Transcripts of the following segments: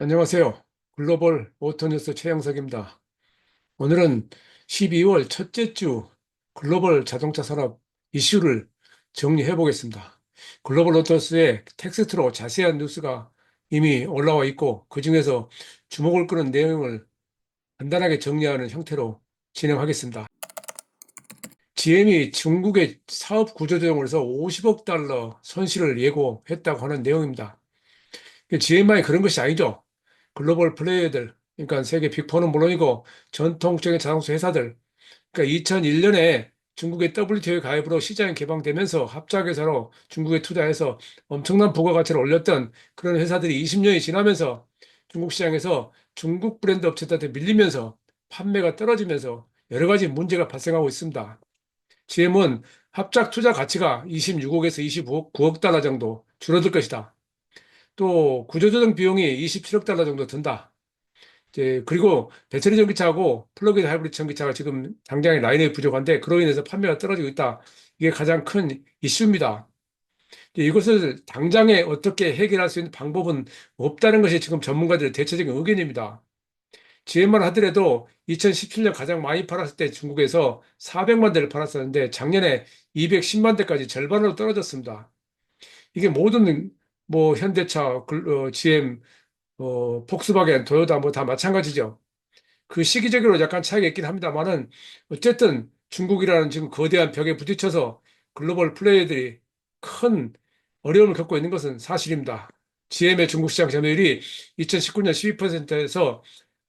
안녕하세요. 글로벌 오토뉴스 최영석입니다. 오늘은 12월 첫째 주 글로벌 자동차 산업 이슈를 정리해 보겠습니다. 글로벌 오토뉴스에 텍스트로 자세한 뉴스가 이미 올라와 있고, 그중에서 주목을 끄는 내용을 간단하게 정리하는 형태로 진행하겠습니다. GM이 중국의 사업 구조조정을 해서 50억 달러 손실을 예고했다고 하는 내용입니다. GMI 그런 것이 아니죠. 글로벌 플레이어들, 그러니까 세계 빅4는 물론이고 전통적인 자동차 회사들, 그러니까 2001년에 중국의 WTO에 가입으로 시장이 개방되면서 합작회사로 중국에 투자해서 엄청난 부가가치를 올렸던 그런 회사들이 20년이 지나면서 중국 시장에서 중국 브랜드 업체들한테 밀리면서 판매가 떨어지면서 여러 가지 문제가 발생하고 있습니다. GM은 합작 투자 가치가 26억에서 29억 달러 정도 줄어들 것이다. 또 구조조정 비용이 27억 달러 정도 든다. 이제 그리고 배터리 전기차하고 플러그인 하이브리드 전기차가 지금 당장에 라인업이 부족한데, 그로 인해서 판매가 떨어지고 있다. 이게 가장 큰 이슈입니다. 이제 이것을 당장에 어떻게 해결할 수 있는 방법은 없다는 것이 지금 전문가들의 대체적인 의견입니다. GM만 하더라도 2017년 가장 많이 팔았을 때 중국에서 400만 대를 팔았었는데 작년에 210만 대까지 절반으로 떨어졌습니다. 이게 모든 뭐 현대차, GM, 폭스바겐, 토요타 뭐 다 마찬가지죠. 그 시기적으로 약간 차이가 있긴 합니다만은, 어쨌든 중국이라는 지금 거대한 벽에 부딪혀서 글로벌 플레이어들이 큰 어려움을 겪고 있는 것은 사실입니다. GM의 중국 시장 점유율이 2019년 12%에서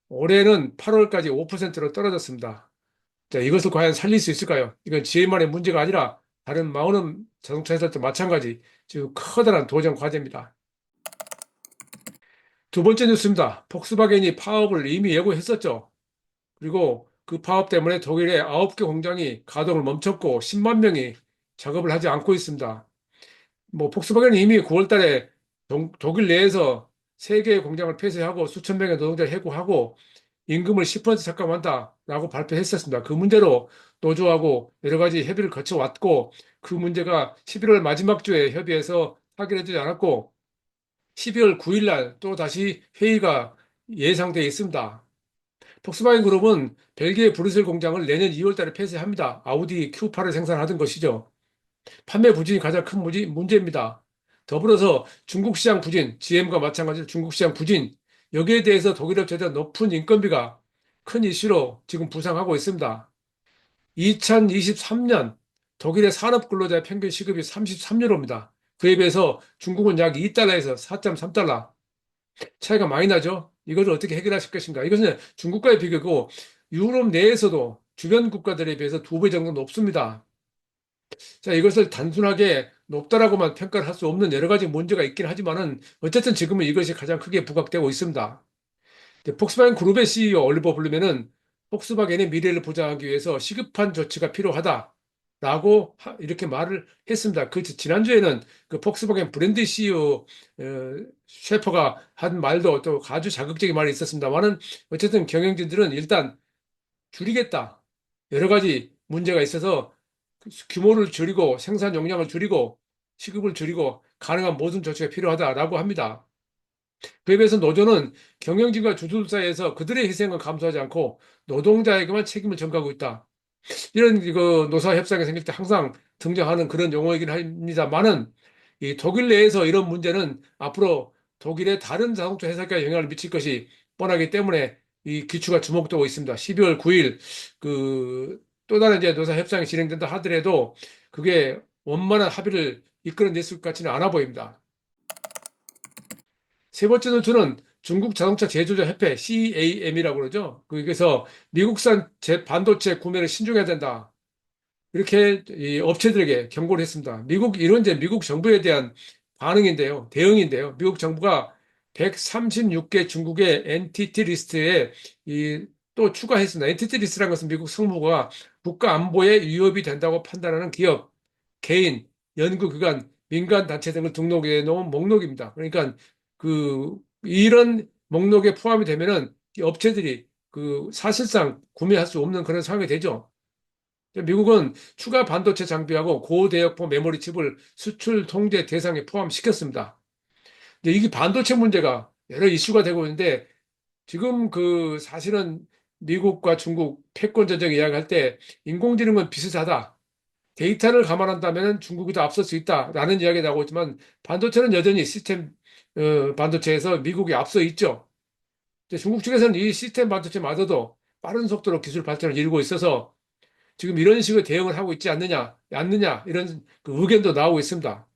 올해는 8월까지 5%로 떨어졌습니다. 자, 이것을 과연 살릴 수 있을까요? 이건 GM만의 문제가 아니라 다른 많은 자동차 회사도 마찬가지 지금 커다란 도전 과제입니다. 두 번째 뉴스입니다. 폭스바겐이 파업을 이미 예고했었죠. 그리고 그 파업 때문에 독일의 9개 공장이 가동을 멈췄고 10만 명이 작업을 하지 않고 있습니다. 뭐 폭스바겐은 이미 9월 달에 독일 내에서 3개의 공장을 폐쇄하고 수천 명의 노동자를 해고하고 임금을 10% 삭감한다라고 발표했었습니다. 그 문제로 노조하고 여러 가지 협의를 거쳐왔고, 그 문제가 11월 마지막 주에 협의해서 타결되지 않았고 12월 9일 날 또 다시 회의가 예상되어 있습니다. 폭스바겐 그룹은 벨기에 브뤼셀 공장을 내년 2월 달에 폐쇄합니다. 아우디 Q8을 생산하던 것이죠. 판매 부진이 가장 큰 문제입니다. 더불어서 중국 시장 부진, GM과 마찬가지로 중국 시장 부진, 여기에 대해서 독일 업체들 높은 인건비가 큰 이슈로 지금 부상하고 있습니다. 2023년 독일의 산업 근로자의 평균 시급이 33유로입니다. 그에 비해서 중국은 약 2달러에서 4.3달러. 차이가 많이 나죠? 이것을 어떻게 해결하실 것인가? 이것은 중국과의 비교고, 유럽 내에서도 주변 국가들에 비해서 2배 정도 높습니다. 자, 이것을 단순하게 높다라고만 평가를 할 수 없는 여러 가지 문제가 있긴 하지만은, 어쨌든 지금은 이것이 가장 크게 부각되고 있습니다. 폭스바겐 그룹의 CEO 올리버 블루멘은 폭스바겐의 미래를 보장하기 위해서 시급한 조치가 필요하다라고 이렇게 말을 했습니다. 그 지난주에는 그 폭스바겐 브랜드 CEO 셰퍼가 한 말도 또 아주 자극적인 말이 있었습니다만은, 어쨌든 경영진들은 일단 줄이겠다. 여러 가지 문제가 있어서 규모를 줄이고 생산 용량을 줄이고 시급을 줄이고 가능한 모든 조치가 필요하다라고 합니다. 그에 비해서 노조는 경영진과 주주 사이에서 그들의 희생을 감수하지 않고 노동자에게만 책임을 전가하고 있다. 이런 그 노사 협상이 생길 때 항상 등장하는 그런 용어이긴 합니다만은, 이 독일 내에서 이런 문제는 앞으로 독일의 다른 자동차 회사에 영향을 미칠 것이 뻔하기 때문에 이 기추가 주목되고 있습니다. 12월 9일 그 또 다른 이제 노사 협상이 진행된다 하더라도 그게 원만한 합의를 이끌어냈을 것 같지는 않아 보입니다. 세 번째 노트는 중국 자동차 제조자 협회 CAM이라고 그러죠. 거기서 미국산 반도체 구매를 신중해야 된다. 이렇게 이 업체들에게 경고를 했습니다. 이런 이제 미국 정부에 대한 반응인데요. 대응인데요. 미국 정부가 136개 중국의 엔티티 리스트에 또 추가했습니다. 엔티티 리스트라는 것은 미국 상무부가 국가 안보에 위협이 된다고 판단하는 기업, 개인, 연구기관, 민간 단체 등을 등록해 놓은 목록입니다. 그러니까 이런 목록에 포함이 되면은 이 업체들이 사실상 구매할 수 없는 그런 상황이 되죠. 미국은 추가 반도체 장비하고 고대역포 메모리 칩을 수출 통제 대상에 포함시켰습니다. 근데 이게 반도체 문제가 여러 이슈가 되고 있는데 지금 그 사실은 미국과 중국 패권 전쟁 이야기할 때 인공지능은 비슷하다. 데이터를 감안한다면 중국이 더 앞설 수 있다라는 이야기가 나오고 있지만 반도체는 여전히 시스템 반도체에서 미국이 앞서 있죠. 근데 중국 측에서는 이 시스템 반도체마저도 빠른 속도로 기술 발전을 이루고 있어서 지금 이런 식의 대응을 하고 있지 않느냐 이런 그 의견도 나오고 있습니다.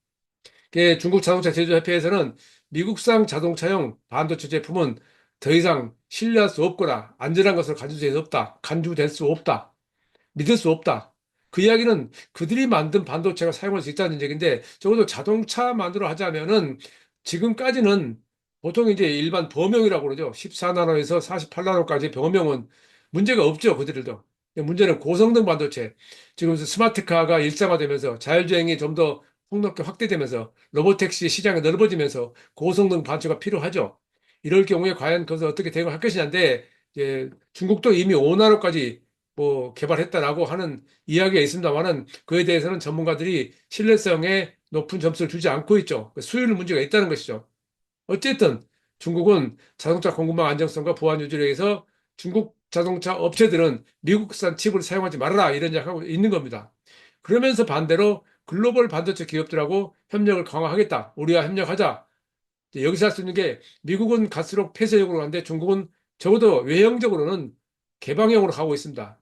중국 자동차 제조협회에서는 미국산 자동차용 반도체 제품은 더 이상 신뢰할 수 없거나 안전한 것으로 간주될 수 없다. 믿을 수 없다. 그 이야기는 그들이 만든 반도체가 사용할 수 있다는 얘기인데 적어도 자동차 만들어 하자면은 지금까지는 보통 이제 일반 범용이라고 그러죠. 14나노에서 48나노까지 범용은 문제가 없죠. 그들도. 근데 문제는 고성능 반도체. 지금 스마트카가 일상화되면서 자율주행이 좀 더 폭넓게 확대되면서 로보택시 시장이 넓어지면서 고성능 반도체가 필요하죠. 이럴 경우에 과연 그것을 어떻게 대응할 것이냐인데 이제 중국도 이미 5나노까지 뭐 개발했다라고 하는 이야기가 있습니다만은 그에 대해서는 전문가들이 신뢰성에 높은 점수를 주지 않고 있죠. 그 수율 문제가 있다는 것이죠. 어쨌든 중국은 자동차 공급망 안정성과 보안 유지를 위해서 중국 자동차 업체들은 미국산 칩을 사용하지 말아라 이런 이야기하고 있는 겁니다. 그러면서 반대로 글로벌 반도체 기업들하고 협력을 강화하겠다. 우리와 협력하자. 여기서 할 수 있는 게 미국은 갈수록 폐쇄적으로 가는데 중국은 적어도 외형적으로는 개방형으로 가고 있습니다.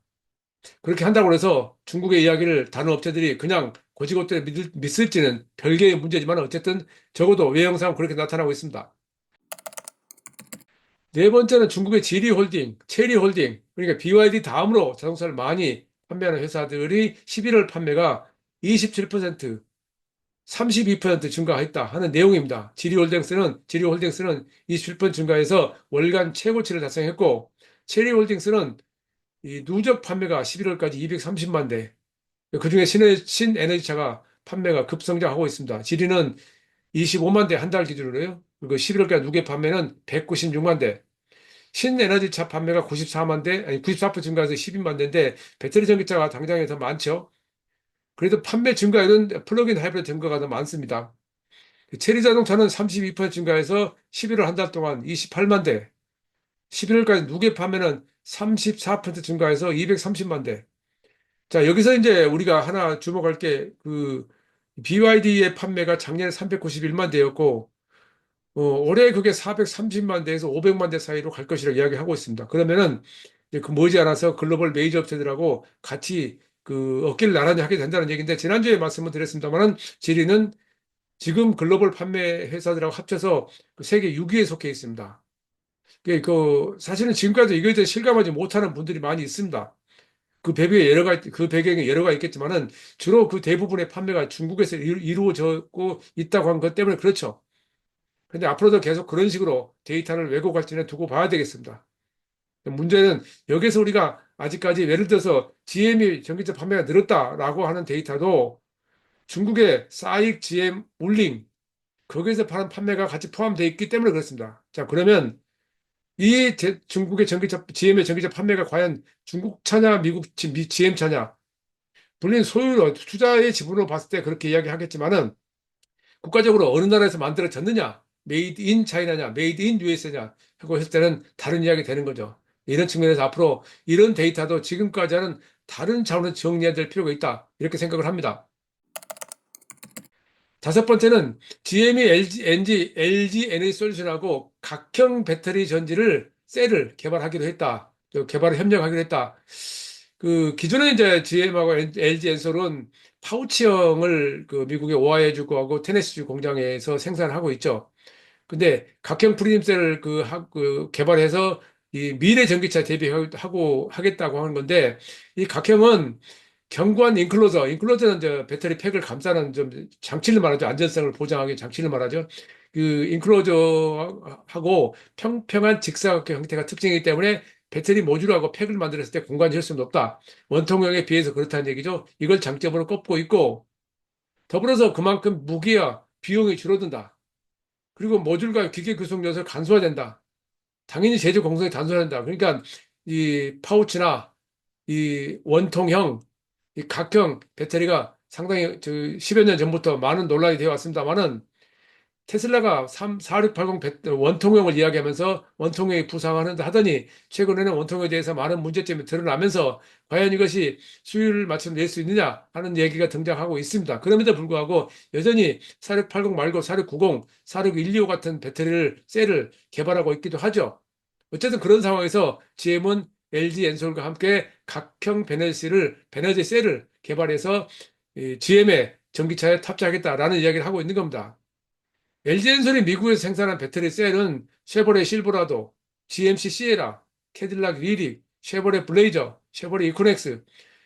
그렇게 한다고 해서 중국의 이야기를 다른 업체들이 그냥 곧이곧대로 믿을지는 별개의 문제지만 어쨌든 적어도 외형상 그렇게 나타나고 있습니다. 네 번째는 중국의 지리홀딩, 체리홀딩, 그러니까 BYD 다음으로 자동차를 많이 판매하는 회사들이 11월 판매가 27%, 32% 증가했다 하는 내용입니다. 지리홀딩스는 27% 증가해서 월간 최고치를 달성했고, 체리홀딩스는 이 누적 판매가 11월까지 230만 대, 그중에 신에너지차가 판매가 급성장하고 있습니다. 지리는 25만 대 한 달 기준으로요. 그리고 11월까지 누계 판매는 196만 대. 신에너지차 판매가 94만 대, 아니 94% 증가해서 12만 대인데 배터리 전기차가 당장에 더 많죠. 그래도 판매 증가율은 플러그인 하이브리드 증가가 더 많습니다. 체리 자동차는 32% 증가해서 11월 한 달 동안 28만 대, 11월까지 누계 판매는 34% 증가해서 230만 대. 자, 여기서 이제 우리가 하나 주목할 게 그 BYD의 판매가 작년에 391만 대였고 올해 그게 430만 대에서 500만 대 사이로 갈 것이라고 이야기하고 있습니다. 그러면은 이제 그 머지않아서 글로벌 메이저 업체들하고 같이 그 어깨를 나란히 하게 된다는 얘기인데 지난주에 말씀을 드렸습니다만은 지리는 지금 글로벌 판매 회사들하고 합쳐서 그 세계 6위에 속해 있습니다. 그 사실은 지금까지 이거에 대해 실감하지 못하는 분들이 많이 있습니다. 그 배경에 여러가 있겠지만은 주로 그 대부분의 판매가 중국에서 이루어졌고 있다고 한 것 때문에 그렇죠. 근데 앞으로도 계속 그런 식으로 데이터를 왜곡할지는 두고 봐야 되겠습니다. 문제는 여기서 우리가 아직까지 예를 들어서 GM이 전기차 판매가 늘었다라고 하는 데이터도 중국의 사익, GM, 울링 거기에서 파는 판매가 같이 포함되어 있기 때문에 그렇습니다. 자, 그러면 중국의 GM의 전기차 판매가 과연 중국 차냐, 미국 GM 차냐? 물론 투자의 지분으로 봤을 때 그렇게 이야기하겠지만은 국가적으로 어느 나라에서 만들어졌느냐, 메이드 인 차이나냐, 메이드 인 US냐 하고 했을 때는 다른 이야기 되는 거죠. 이런 측면에서 앞으로 이런 데이터도 지금까지는 다른 차원에서 정리해야 될 필요가 있다. 이렇게 생각을 합니다. 다섯 번째는 GM이 LG 에너지 솔루션하고 각형 배터리 셀을 개발하기로 했다. 개발을 협력하기로 했다. 그 기존에 이제 GM하고 LG 엔솔은 파우치형을 그 미국의 오하이오 주하고 테네시주 공장에서 생산하고 있죠. 근데 각형 프리즘셀을 개발해서 이 미래 전기차 대비하고 하겠다고 하는 건데 이 각형은 견고한 인클로저는 이제 배터리 팩을 감싸는 좀 장치를 말하죠. 안전성을 보장하기 장치를 말하죠. 그 인클로저하고 평평한 직사각형 형태가 특징이기 때문에 배터리 모듈하고 팩을 만들었을 때 공간 효율성이 높다. 원통형에 비해서 그렇다는 얘기죠. 이걸 장점으로 꼽고 있고 더불어서 그만큼 무게와 비용이 줄어든다. 그리고 모듈과 기계 구성 요소가 간소화된다. 당연히 재질 공성이 단순화된다. 그러니까 이 파우치나 이 원통형, 이 각형 배터리가 상당히 10여 년 전부터 많은 논란이 되어 왔습니다만은 테슬라가 4680 원통형을 이야기하면서 원통형이 부상하는데 하더니 최근에는 원통형에 대해서 많은 문제점이 드러나면서 과연 이것이 수율을 맞춰 낼 수 있느냐 하는 얘기가 등장하고 있습니다. 그럼에도 불구하고 여전히 4680 말고 4690, 46125 같은 배터리를 셀을 개발하고 있기도 하죠. 어쨌든 그런 상황에서 GM은 LG 엔솔과 함께 각형 베너지 셀을 개발해서 GM의 전기차에 탑재하겠다라는 이야기를 하고 있는 겁니다. LG엔솔이 미국에서 생산한 배터리 셀은 쉐보레 실버라도, GMC 시에라, 캐딜락 리릭, 쉐보레 블레이저, 쉐보레 이코넥스.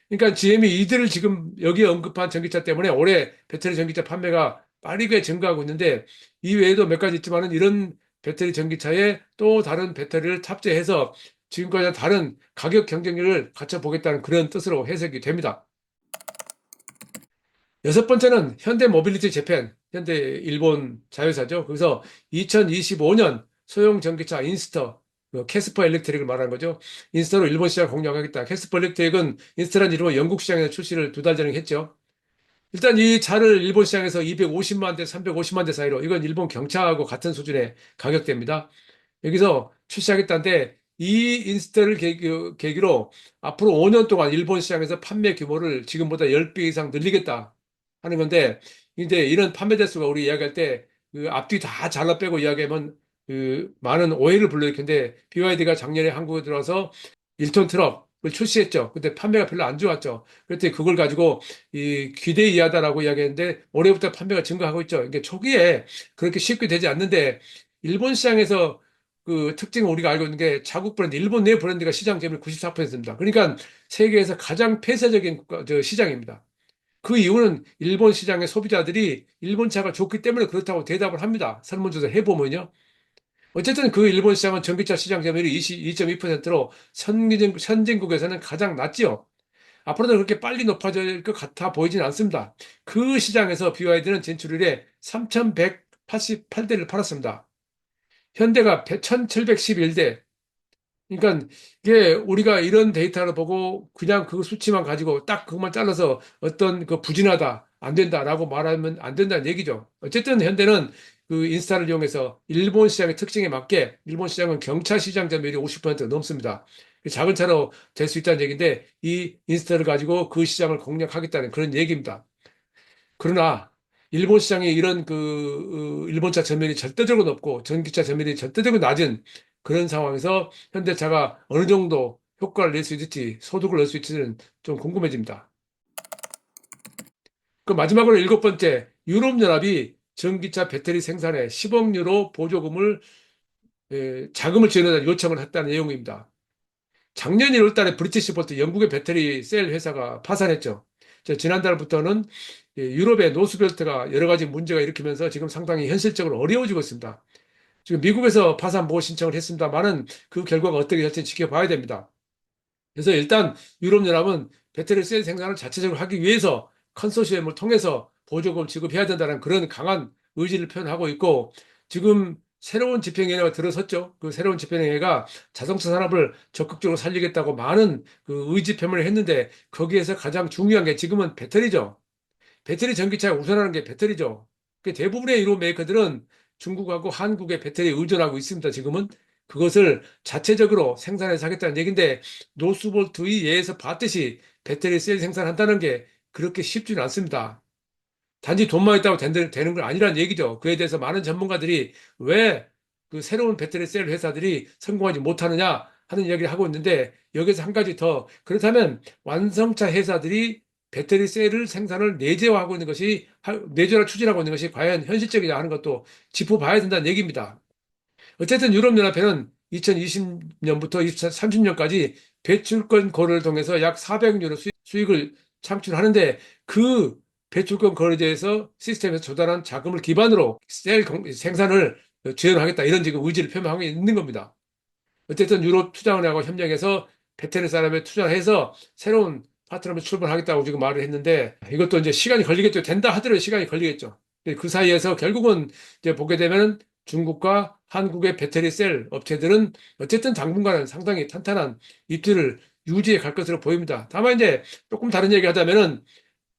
그러니까 GM이 이들을 지금 여기에 언급한 전기차 때문에 올해 배터리 전기차 판매가 빠르게 증가하고 있는데 이 외에도 몇 가지 있지만은 이런 배터리 전기차에 또 다른 배터리를 탑재해서 지금까지와 다른 가격 경쟁력을 갖춰보겠다는 그런 뜻으로 해석이 됩니다. 여섯 번째는 현대 모빌리티 재팬, 현대 일본 자회사죠. 그래서 2025년 소형 전기차 인스터, 그 캐스퍼 일렉트릭을 말하는 거죠. 인스터로 일본 시장 공략하겠다. 캐스퍼 일렉트릭은 인스터라는 이름으로 영국 시장에서 출시를 두 달 전에 했죠. 일단 이 차를 일본 시장에서 250만 대, 350만 대 사이로 이건 일본 경차하고 같은 수준의 가격대입니다. 여기서 출시하겠다는데 이 인스타를 계기로 앞으로 5년 동안 일본 시장에서 판매 규모를 지금보다 10배 이상 늘리겠다 하는 건데 이제 이런 판매 대수가 우리 이야기할 때 그 앞뒤 다 잘라 빼고 이야기하면 그 많은 오해를 불러일으키는데 BYD가 작년에 한국에 들어와서 1톤 트럭을 출시했죠. 근데 판매가 별로 안 좋았죠. 그랬더니 그걸 가지고 이 기대 이하다라고 이야기했는데 올해부터 판매가 증가하고 있죠. 이게 초기에 그렇게 쉽게 되지 않는데 일본 시장에서 그 특징을 우리가 알고 있는 게 자국 브랜드, 일본 내 브랜드가 시장 점유율 94%입니다. 그러니까 세계에서 가장 폐쇄적인 시장입니다. 그 이유는 일본 시장의 소비자들이 일본 차가 좋기 때문에 그렇다고 대답을 합니다. 설문조사 해보면요. 어쨌든 그 일본 시장은 전기차 시장 점유율이 22.2%로 선진국에서는 가장 낮지요. 앞으로도 그렇게 빨리 높아질 것 같아 보이진 않습니다. 그 시장에서 BYD는 진출일에 3,188대를 팔았습니다. 현대가 1,711대, 그러니까 이게 우리가 이런 데이터를 보고 그냥 그 수치만 가지고 딱 그것만 잘라서 어떤 그 부진하다, 안 된다라고 말하면 안 된다는 얘기죠. 어쨌든 현대는 그 인스타를 이용해서 일본 시장의 특징에 맞게 일본 시장은 경차 시장 점유율이 50% 넘습니다. 작은 차로 될 수 있다는 얘기인데 이 인스타를 가지고 그 시장을 공략하겠다는 그런 얘기입니다. 그러나 일본 시장에 이런 일본차 점유율이 절대적으로 높고 전기차 점유율이 절대적으로 낮은 그런 상황에서 현대차가 어느 정도 효과를 낼 수 있을지 소득을 낼 수 있을지는 좀 궁금해집니다. 그 마지막으로 일곱 번째, 유럽연합이 전기차 배터리 생산에 10억 유로 보조금을 자금을 지원하는 요청을 했다는 내용입니다. 작년 1월 달에 브리티시볼트 영국의 배터리 셀 회사가 파산했죠. 지난달부터는 유럽의 노스벨트가 여러 가지 문제가 일으키면서 지금 상당히 현실적으로 어려워지고 있습니다. 지금 미국에서 파산 보호 신청을 했습니다만은 그 결과가 어떻게 될지 지켜봐야 됩니다. 그래서 일단 유럽연합은 배터리 셀 생산을 자체적으로 하기 위해서 컨소시엄을 통해서 보조금 지급해야 된다는 그런 강한 의지를 표현하고 있고 지금 새로운 집행위원회가 들어섰죠. 그 새로운 집행위원회가 자동차 산업을 적극적으로 살리겠다고 많은 그 의지 표명을 했는데 거기에서 가장 중요한 게 지금은 배터리죠. 배터리 전기차가 우선하는 게 배터리죠. 그 대부분의 유럽 메이커들은 중국하고 한국의 배터리에 의존하고 있습니다. 지금은 그것을 자체적으로 생산해서 하겠다는 얘기인데 노스볼트의 예에서 봤듯이 배터리 셀 생산한다는 게 그렇게 쉽지는 않습니다. 단지 돈만 있다고 되는 건 아니라는 얘기죠. 그에 대해서 많은 전문가들이 왜 그 새로운 배터리 셀 회사들이 성공하지 못하느냐 하는 이야기를 하고 있는데 여기서 한 가지 더 그렇다면 완성차 회사들이 배터리 셀을 생산을 내재화하고 있는 것이 내재화 추진하고 있는 것이 과연 현실적이냐 하는 것도 짚어봐야 된다는 얘기입니다. 어쨌든 유럽연합회는 2020년부터 2030년까지 배출권 거래를 통해서 약 400유로 수익을 창출하는데 그 배출권 거래제에서 시스템에서 조달한 자금을 기반으로 셀 생산을 지원하겠다 이런 지금 의지를 표명하고 있는 겁니다. 어쨌든 유럽 투자은행하고 협력해서 배터리 산업에 투자를 해서 새로운 파트너를 출범하겠다고 지금 말을 했는데 이것도 이제 시간이 걸리겠죠. 된다 하더라도 시간이 걸리겠죠. 그 사이에서 결국은 이제 보게 되면 중국과 한국의 배터리 셀 업체들은 어쨌든 당분간은 상당히 탄탄한 입지를 유지해 갈 것으로 보입니다. 다만 이제 조금 다른 얘기 하자면은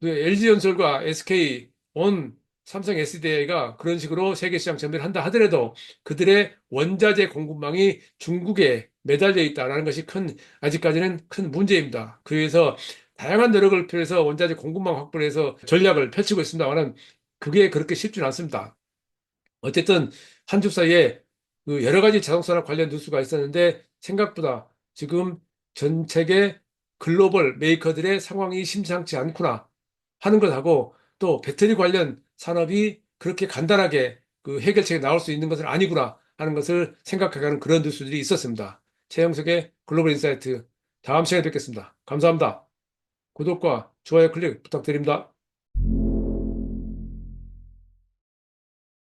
그 LG전설과 SK 온 삼성 SDI가 그런 식으로 세계 시장 점유를 한다 하더라도 그들의 원자재 공급망이 중국에 매달려 있다라는 것이 아직까지는 큰 문제입니다. 그래서 다양한 노력을 필요해서 원자재 공급망 확보를 해서 전략을 펼치고 있습니다만 그게 그렇게 쉽지는 않습니다. 어쨌든 한 주 사이에 그 여러 가지 자동차랑 관련 뉴스가 있었는데 생각보다 지금 전 세계 글로벌 메이커들의 상황이 심상치 않구나 하는 것하고 또 배터리 관련 산업이 그렇게 간단하게 그 해결책이 나올 수 있는 것은 아니구나 하는 것을 생각하게 하는 그런 뉴스들이 있었습니다. 최영석의 글로벌 인사이트 다음 시간에 뵙겠습니다. 감사합니다. 구독과 좋아요 클릭 부탁드립니다.